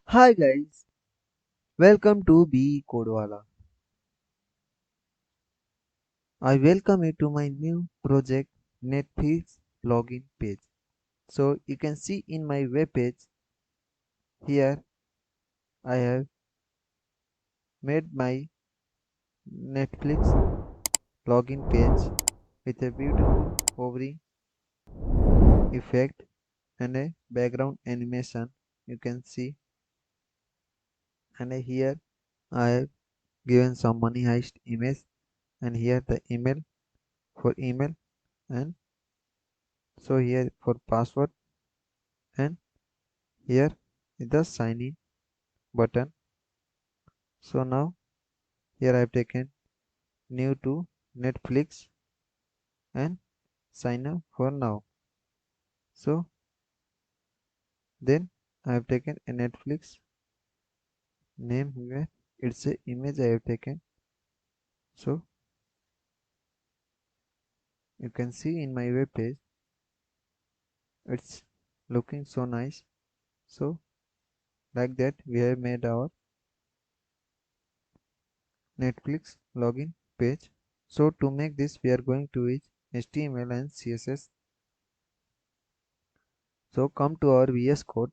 Hi guys, welcome to Becodewala. I welcome you to my new project Netflix login page. So you can see in my web page here I have made my Netflix login page with a beautiful hovering effect and a background animation you can see, and here I have given some money heist image, and here the email for email, and so here for password, and here is the sign in button. So now here I have taken new to Netflix and sign up for now. So then I have taken a Netflix name here. It's a image I have taken. So you can see in my web page it's looking so nice. So like that we have made our Netflix login page. So to make this we are going to use HTML and CSS. So come to our VS Code.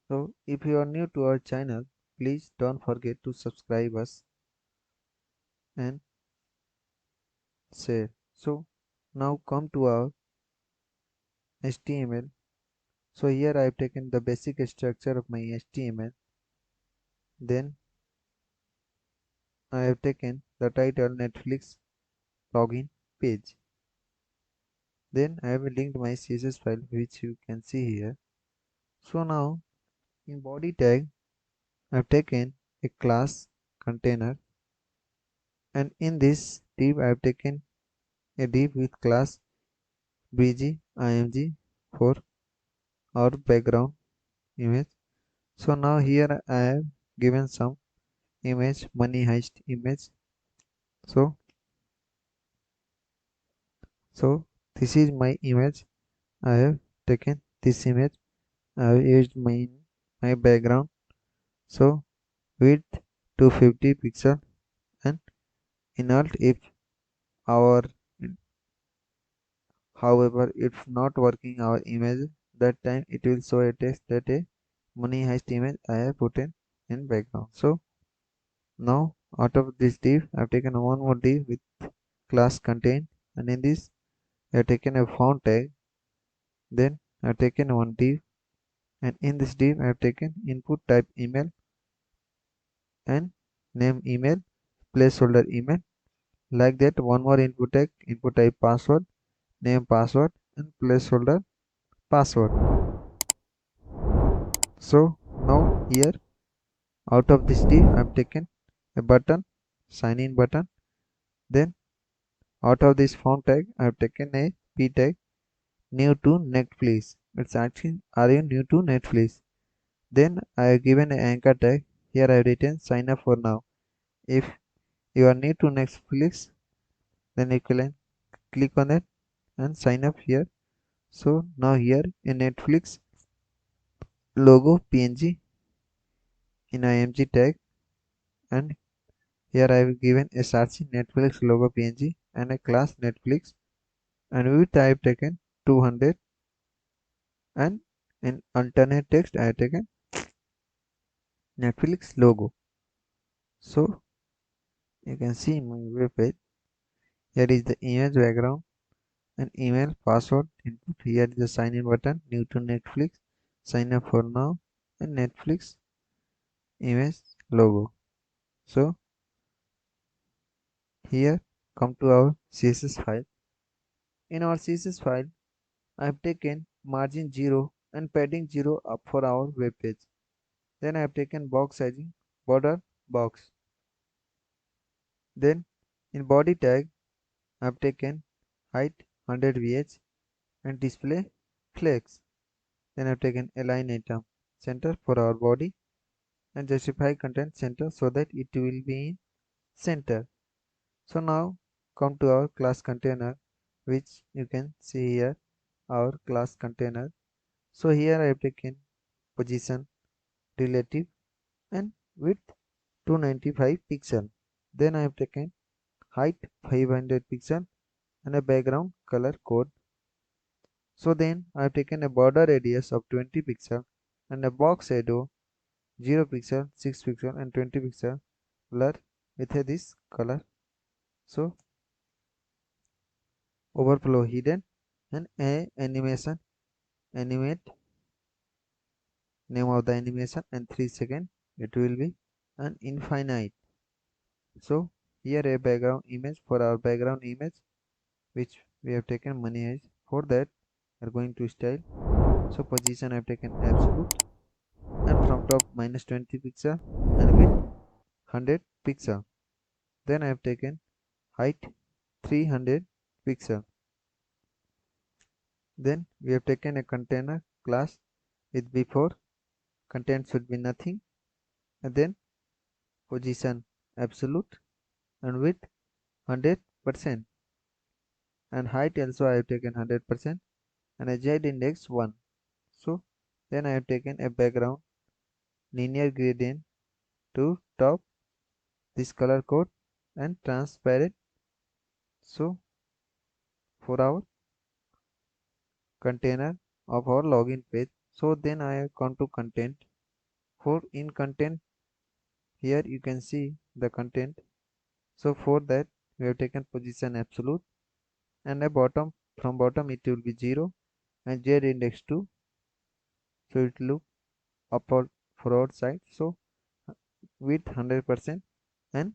So if you are new to our channel, please don't forget to subscribe us and share. So now come to our HTML. So here I have taken the basic structure of my HTML. Then I have taken the title Netflix login page. Then I have linked my CSS file which you can see here. So now in body tag I have taken a class container, and in this div I have taken a div with class bgimg for our background image. So now here I have given some image, money heist image. So this is my image. I have taken this image. I have used my background. So width 250 pixel, and in alt if our, however if not working our image, that time it will show a text that a money heist image I have put in background. So now out of this div I have taken one more div with class contain, and in this I have taken a font tag. Then I have taken one div, and in this div I have taken input type email and name email, placeholder email. Like that, one more input tag, input type password, name password, and placeholder password. So now here out of this div I have taken a button, sign in button. Then out of this font tag I have taken a p tag, new to Netflix. It's asking, are you new to Netflix? Then I have given an anchor tag. Here I have written sign up for now. If you are new to Netflix, then you can click on it and sign up here. So now here in Netflix logo png in img tag, and here I have given a search Netflix logo png and a class Netflix, and width I have taken 200, and in alternate text I have taken Netflix logo. So you can see in my web page here is the image background and email password input. Here is the sign in button, new to Netflix, sign up for now, and Netflix image logo. So here come to our CSS file. In our CSS file I have taken margin 0 and padding 0 up for our web page. Then I have taken box sizing border box. Then in body tag I have taken height 100 vh and display flex. Then I have taken align item center for our body and justify content center so that it will be in center. So now come to our class container, which you can see here, our class container. So here I have taken position, relative and width 295 pixel. Then I have taken height 500 pixel and a background color code. So then I have taken a border radius of 20 pixel and a box shadow 0 pixel, 6 pixel and 20 pixel blur with this color. So overflow hidden and a animation, animate, name of the animation and 3 second it will be an infinite. So here a background image for our background image, which we have taken money as. For that we are going to style. So position I have taken absolute and from top minus 20 pixel and width 100 pixel. Then I have taken height 300 pixel. Then we have taken a container class with before content should be nothing, and then position absolute and width 100% and height also I have taken 100% and a z index 1. So then I have taken a background linear gradient to top this color code and transparent. So for our container of our login page. So then I have come to content. For in content, here you can see the content. So for that we have taken position absolute and a bottom, from bottom it will be 0 and z index 2. So it look upward forward side. So width 100% and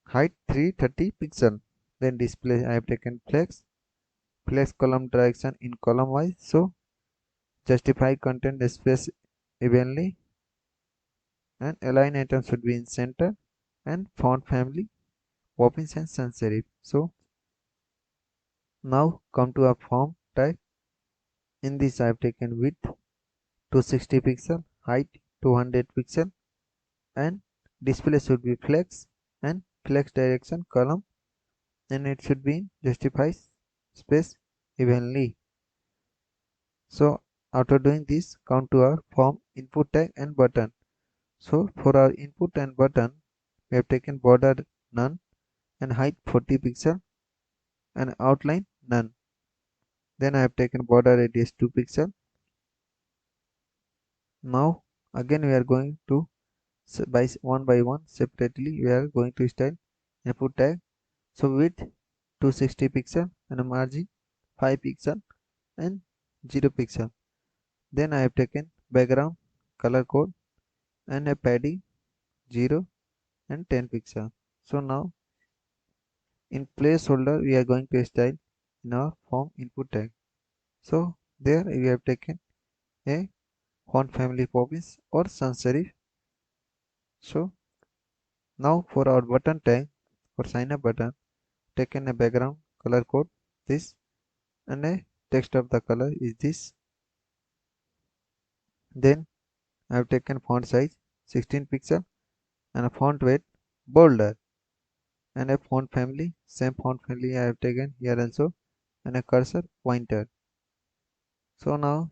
height 330 pixel. Then display I have taken flex column direction in column wise. So justify content space evenly and align items should be in center and font family Poppins and sans serif. So now come to a form type. In this I have taken width 260 pixel, height 200 pixel and display should be flex and flex direction column and it should be in justify space evenly. So after doing this, come to our form input tag and button. So for our input and button we have taken border none and height 40 pixel and outline none. Then I have taken border radius 2 pixel. Now again we are going to by one separately we are going to style input tag. So width 260 pixel and a margin 5 pixel and 0 pixel. Then I have taken background color code and a padding 0 and 10 pixel. So now in placeholder we are going to style in our form input tag. So there we have taken a font family Poppins or sans serif. So now for our button tag, for sign up button, taken a background color code this and a text of the color is this. Then I have taken font size 16 pixel and a font weight bolder and a font family, same font family I have taken here also and a cursor pointer. So now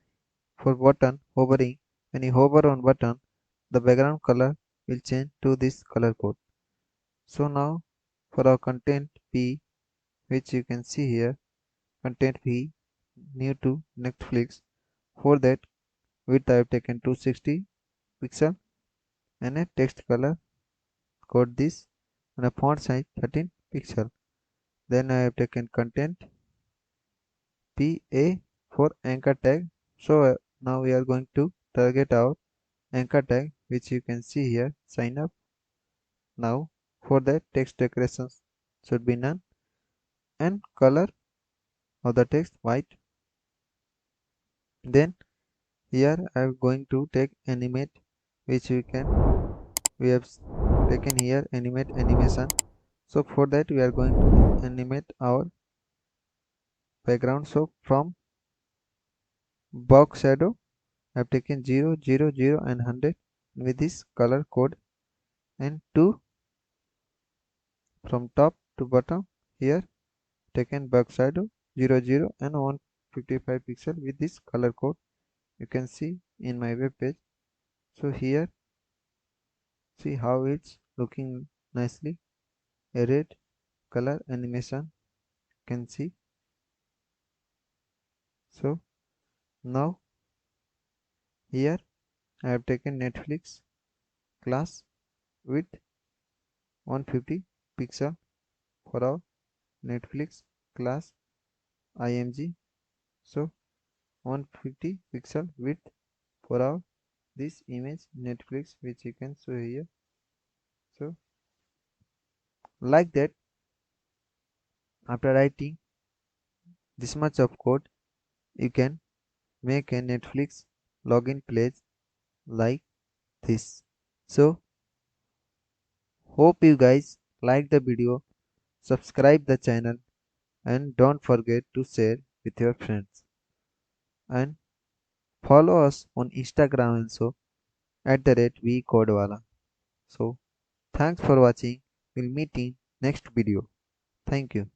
for button hovering, when you hover on button the background color will change to this color code. So now for our content P, which you can see here, content P new to Netflix. For that width I have taken 260 pixel and a text color code this and a font size 13 pixel. Then I have taken content PA for anchor tag. So now we are going to target our anchor tag, which you can see here, sign up. Now for that text decorations should be none and color of the text white. Then here I am going to take animate, which we have taken here animate animation. So for that we are going to animate our background. So from box shadow I have taken 0 0 0 and 100 with this color code and 2 from top to bottom. Here taken back shadow 00 and 155 pixel with this color code you can see in my web page. So here see how it's looking nicely, a red color animation can see. So now here I have taken Netflix class with 150 pixel for our Netflix class img. So 150 pixel width for our this image Netflix, which you can show here. So like that, after writing this much of code, you can make a Netflix login page like this. So hope you guys like the video, subscribe the channel and don't forget to share with your friends, and follow us on Instagram also at the rate Becodewala. So thanks for watching. We'll meet in next video. Thank you.